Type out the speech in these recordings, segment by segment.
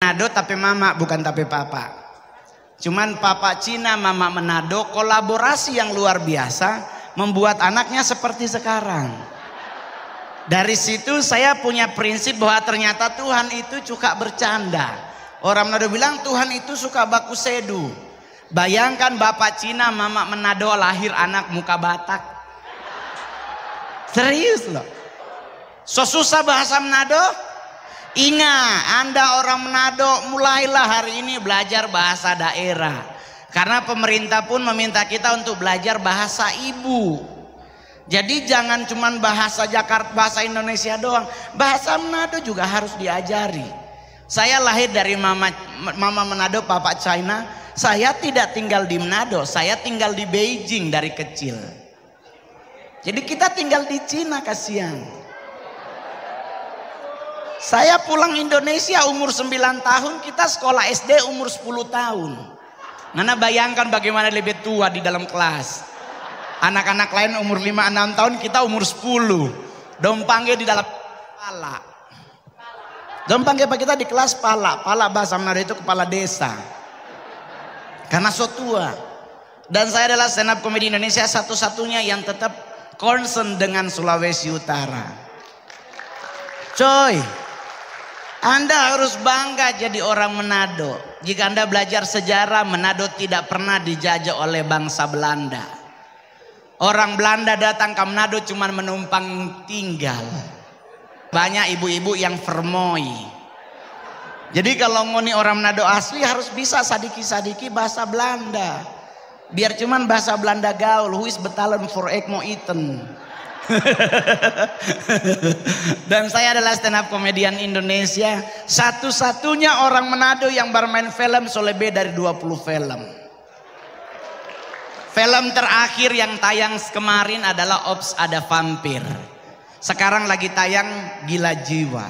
Manado tapi mama, bukan tapi papa. Cuman papa Cina, mama Manado, kolaborasi yang luar biasa membuat anaknya seperti sekarang. Dari situ saya punya prinsip bahwa ternyata Tuhan itu suka bercanda. Orang Manado bilang Tuhan itu suka baku sedu. Bayangkan bapak Cina, mama Manado lahir anak muka Batak. Serius loh. So susah bahasa Manado? Ingat, Anda orang Manado, mulailah hari ini belajar bahasa daerah. Karena pemerintah pun meminta kita untuk belajar bahasa ibu. Jadi jangan cuman bahasa Jakarta, bahasa Indonesia doang. Bahasa Manado juga harus diajari. Saya lahir dari mama Manado, papa China. Saya tidak tinggal di Manado, saya tinggal di Beijing dari kecil. Jadi kita tinggal di Cina, kasihan. Saya pulang Indonesia umur 9 tahun, kita sekolah SD umur 10 tahun. Nana bayangkan bagaimana lebih tua di dalam kelas. Anak-anak lain umur 5-6 tahun, kita umur 10. Dompangnya di dalam pala. Dompangnya kita di kelas pala. Pala bahasa Manado itu kepala desa. Karena so tua. Dan saya adalah stand up comedy Indonesia satu-satunya yang tetap concern dengan Sulawesi Utara. Coy, Anda harus bangga jadi orang Manado. Jika Anda belajar sejarah, Manado tidak pernah dijajah oleh bangsa Belanda. Orang Belanda datang ke Manado cuma menumpang tinggal. Banyak ibu-ibu yang vermoi. Jadi kalau ngoni orang Manado asli harus bisa sadiki-sadiki bahasa Belanda. Biar cuman bahasa Belanda gaul. Who is betalen for egg mo eten. Dan saya adalah stand up komedian Indonesia. Satu-satunya orang Manado yang bermain film selebih dari 20 film. Film terakhir yang tayang kemarin adalah Ops Ada Vampir. Sekarang lagi tayang Gila Jiwa.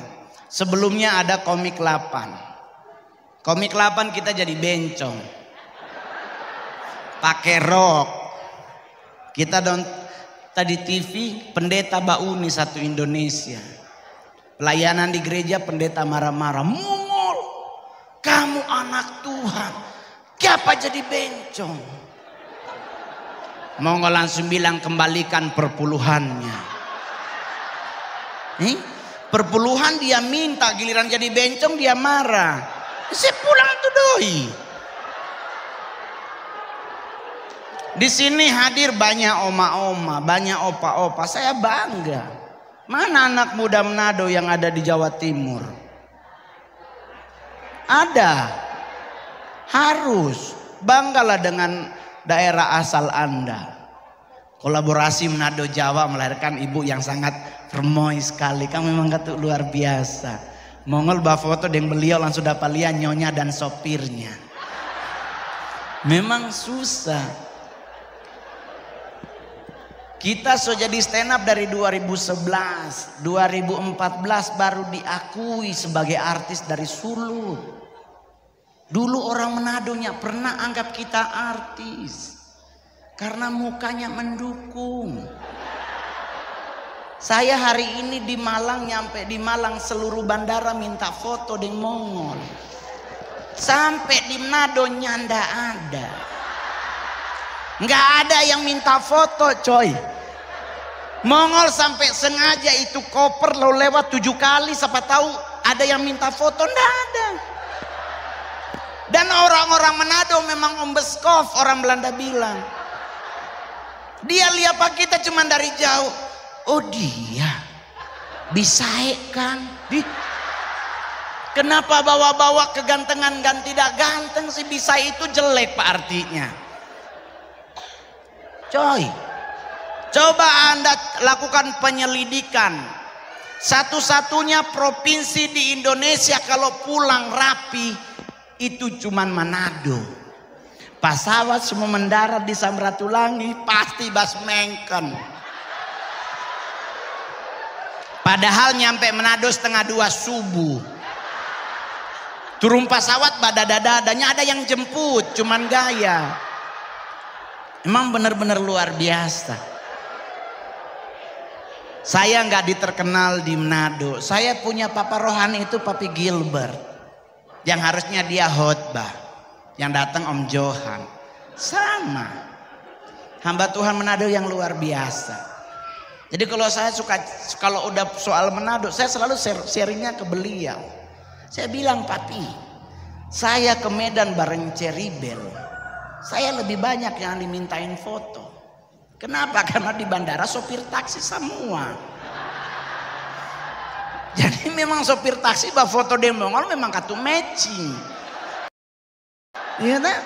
Sebelumnya ada Komik 8. Komik 8 kita jadi bencong. Pakai rok. Kita tadi TV pendeta Bauni satu Indonesia. Pelayanan di gereja pendeta marah-marah. Mongol, kamu anak Tuhan. Kenapa jadi bencong? Mongol langsung bilang kembalikan perpuluhannya. Perpuluhan dia minta, giliran jadi bencong dia marah. Saya pulang tuh doi. Di sini hadir banyak oma-oma, banyak opa-opa. Saya bangga. Mana anak muda Manado yang ada di Jawa Timur? Ada. Harus. Banggalah dengan daerah asal Anda. Kolaborasi Manado Jawa melahirkan ibu yang sangat vermoi sekali. Kamu memang kata luar biasa. Mongol bawa foto dengan beliau langsung dapat lihat nyonya dan sopirnya. Memang susah. Kita sudah jadi stand up dari 2011. 2014 baru diakui sebagai artis dari Sulut. Dulu orang Manadonya pernah anggap kita artis. Karena mukanya mendukung. Saya hari ini di Malang, nyampe di Malang seluruh bandara minta foto dengan Mongol. Sampai di Manado nyanda ada. Nggak ada yang minta foto coy. Mongol sampai sengaja itu koper lo lewat 7 kali. Siapa tahu ada yang minta foto. Nggak ada. Dan orang-orang Manado memang ombeskov, orang Belanda bilang. Dia lihat pak kita cuma dari jauh. Oh dia bisa kan? Kenapa bawa-bawa kegantengan dan tidak ganteng sih? Bisa itu jelek pak artinya. Coy, coba Anda lakukan penyelidikan. Satu-satunya provinsi di Indonesia kalau pulang rapi itu cuman Manado. Pesawat semua mendarat di Samratulangi pasti Basmengken. Padahal nyampe Manado 1:30 subuh. Turun pesawat badadadadanya ada yang jemput, cuman gaya. Emang benar-benar luar biasa. Saya nggak diterkenal di Manado. Saya punya papa rohani itu Papi Gilbert. Yang harusnya dia khotbah, yang datang Om Johan. Sama. Hamba Tuhan Manado yang luar biasa. Jadi kalau saya kalau udah soal Manado, saya selalu sharingnya ke beliau. Saya bilang, Papi, saya ke Medan bareng Ceribel, saya lebih banyak yang dimintain foto. Kenapa? Karena di bandara sopir taksi semua. Jadi memang sopir taksi bah foto di Mongol memang katu matching. Iya tak?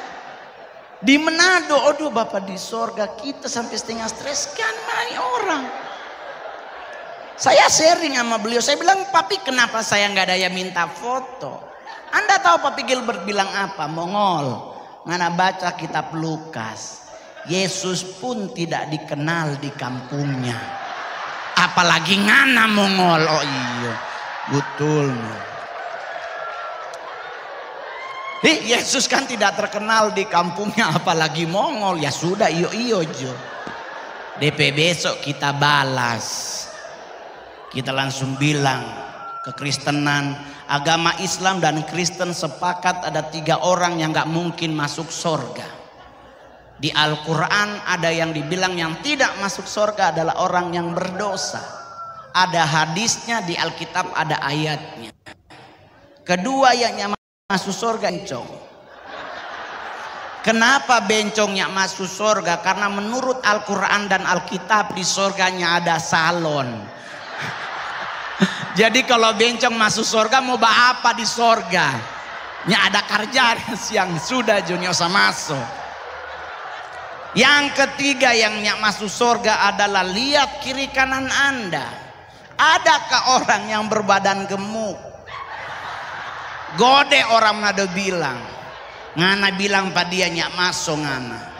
Di Manado, aduh Bapak di sorga kita sampai setengah stres kan mai orang. Saya sharing sama beliau, saya bilang, Papi kenapa saya nggak ada yang minta foto? Anda tahu Papi Gilbert bilang apa? Mongol, ngana baca kitab Lukas. Yesus pun tidak dikenal di kampungnya. Apalagi ngana Mongol. Oh iya, betul. Yesus kan tidak terkenal di kampungnya, apalagi Mongol. Ya sudah, iyo jo. DP besok kita balas. Kita langsung bilang, kekristenan, agama Islam dan Kristen sepakat ada 3 orang yang gak mungkin masuk surga. Di Al-Quran ada yang dibilang yang tidak masuk surga adalah orang yang berdosa. Ada hadisnya, di Alkitab ada ayatnya. Kedua yang masuk surga bencong. Kenapa bencongnya masuk surga? Karena menurut Al-Quran dan Alkitab di surganya ada salon. Jadi kalau bencong masuk surga mau apa di surga? Nya ada kerja yang sudah junior masuk. Yang ketiga yang masuk surga adalah lihat kiri kanan Anda. Adakah orang yang berbadan gemuk? Gode orang ada bilang. Ngana bilang pada dia nyak masuk ngana.